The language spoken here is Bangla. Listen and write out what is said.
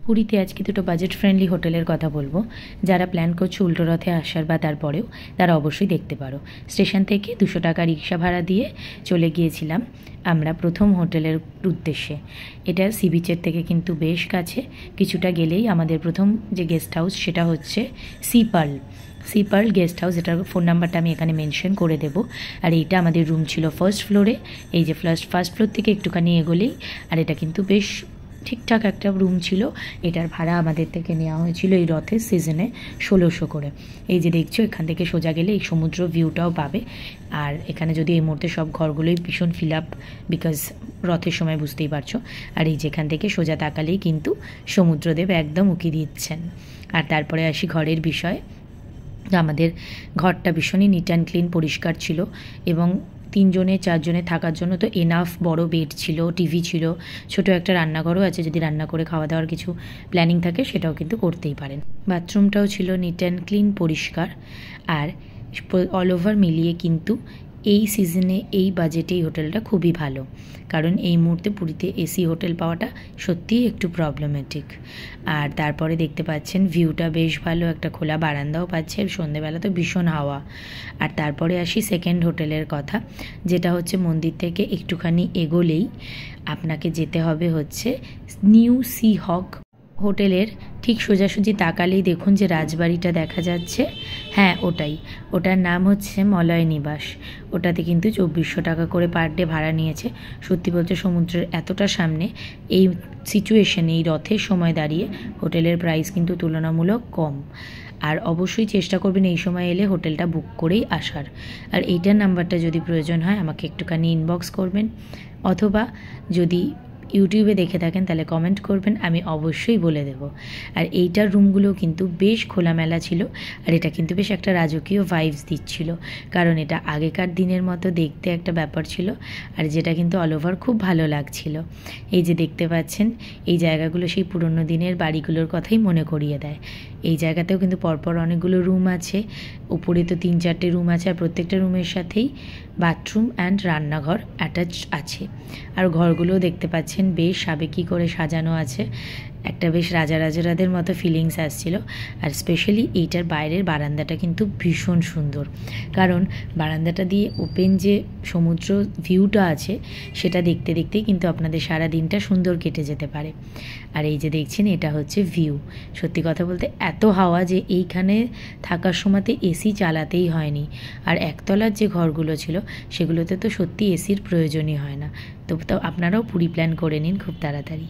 পুরীতে আজকে দুটো বাজেট ফ্রেন্ডলি হোটেলের কথা বলবো। যারা প্ল্যান করছো উল্টো রথে আসার বা তারপরেও, তারা অবশ্যই দেখতে পারো। স্টেশন থেকে 200 টাকা রিক্সা ভাড়া দিয়ে চলে গিয়েছিলাম আমরা প্রথম হোটেলের উদ্দেশ্যে। এটা সি বিচের থেকে কিন্তু বেশ কাছে, কিছুটা গেলেই আমাদের প্রথম যে গেস্ট হাউস সেটা হচ্ছে সি পার্ল গেস্ট হাউস। এটার ফোন নাম্বারটা আমি এখানে মেনশন করে দেবো। আর এইটা আমাদের রুম ছিল ফার্স্ট ফ্লোরে। এই যে ফার্স্ট ফ্লোর থেকে একটুখানি এগোলেই, আর এটা কিন্তু বেশ ঠিকঠাক একটা রুম ছিল। এটার ভাড়া আমাদের থেকে নেওয়া হয়েছিল এই রথের সিজনে 1600 করে। এই যে দেখছো, এখান থেকে সোজা গেলে এই সমুদ্র ভিউটাও পাবে। আর এখানে যদি এই মুহূর্তে সব ঘরগুলোই ভীষণ ফিল আপ, বিকজ রথের সময়, বুঝতেই পারছো। আর এই যেখান থেকে সোজা তাকালেই কিন্তু সমুদ্রদেব একদম উকি দিচ্ছেন। আর তারপরে আসি ঘরের বিষয়। আমাদের ঘরটা ভীষণই নিট অ্যান্ড ক্লিন, পরিষ্কার ছিল, এবং 3 জনে 4 জনে থাকার জন্য তো এনাফ বড় বেড ছিল, টিভি ছিল, ছোট একটা রান্নাঘরও আছে। যদি রান্না করে খাওয়া দাওয়ার কিছু প্ল্যানিং থাকে সেটাও কিন্তু করতেই পারেন। বাথরুমটাও ছিল নিট অ্যান্ড ক্লিন, পরিষ্কার। আর অল ওভার মিলিয়ে কিন্তু এই সিজনে এই বাজেটে এই হোটেলটা খুবই ভালো, কারণ এই মুহূর্তে পুরীতে এসি হোটেল পাওয়াটা সত্যিই একটু প্রবলেমেটিক। আর তারপরে দেখতে পাচ্ছেন ভিউটা বেশ ভালো, একটা খোলা বারান্দাও পাচ্ছে, সন্ধেবেলা তো ভীষণ হাওয়া। আর তারপরে আসি সেকেন্ড হোটেলের কথা, যেটা হচ্ছে মন্দির থেকে একটুখানি এগোলেই আপনাকে যেতে হবে হচ্ছে নিউ সি হক হোটেলের ঠিক সোজাসুজি তাকালেই দেখুন যে রাজবাড়িটা দেখা যাচ্ছে। হ্যাঁ, ওটার নাম হচ্ছে মলয় নিবাস। ওটাতে কিন্তু 2400 টাকা করে পার ডে ভাড়া নিয়েছে। সত্যি বলতে সমুদ্রের এতটা সামনে এই সিচুয়েশনে, এই রথের সময় দাঁড়িয়ে হোটেলের প্রাইস কিন্তু তুলনামূলক কম। আর অবশ্যই চেষ্টা করবেন এই সময় এলে হোটেলটা বুক করেই আসার। আর এইটার নাম্বারটা যদি প্রয়োজন হয় আমাকে একটুখানি ইনবক্স করবেন, অথবা যদি ইউটিউবে দেখে থাকেন তাহলে কমেন্ট করবেন, আমি অবশ্যই বলে দেব। আর এইটার রুমগুলো কিন্তু বেশ খোলামেলা ছিল, আর এটা কিন্তু বেশ একটা রাজকীয় ভাইবস দিচ্ছিল, কারণ এটা আগেকার দিনের মতো দেখতে একটা ব্যাপার ছিল, আর যেটা কিন্তু অল ওভার খুব ভালো লাগছিল। এই যে দেখতে পাচ্ছেন, এই জায়গাগুলো সেই পুরনো দিনের বাড়িগুলোর কথাই মনে করিয়ে দেয়। এই জায়গাতেও কিন্তু পরপর অনেকগুলো রুম আছে, উপরে তো 3-4টে রুম আছে, আর প্রত্যেকটা রুমের সাথেই বাথরুম অ্যান্ড রান্নাঘর অ্যাটাচ আছে। আর ঘরগুলোও দেখতে পাচ্ছেন বেশ সাবেকি করে সাজানো আছে, একটা বেশ রাজাদের মতো ফিলিংস আসছিল। আর স্পেশালি এইটার বাইরের বারান্দাটা কিন্তু ভীষণ সুন্দর, কারণ বারান্দাটা দিয়ে ওপেন যে সমুদ্র ভিউটা আছে সেটা দেখতে দেখতেই কিন্তু আপনাদের সারা দিনটা সুন্দর কেটে যেতে পারে। আর এই যে দেখছেন, এটা হচ্ছে ভিউ। সত্যি কথা বলতে এত হাওয়া যে এইখানে থাকার সময়তে এসি চালাতেই হয়নি। আর একতলার যে ঘরগুলো ছিল সেগুলোতে তো সত্যি এসির প্রয়োজনই হয় না। তো আপনারাও পুরী প্ল্যান করে নিন খুব তাড়াতাড়ি।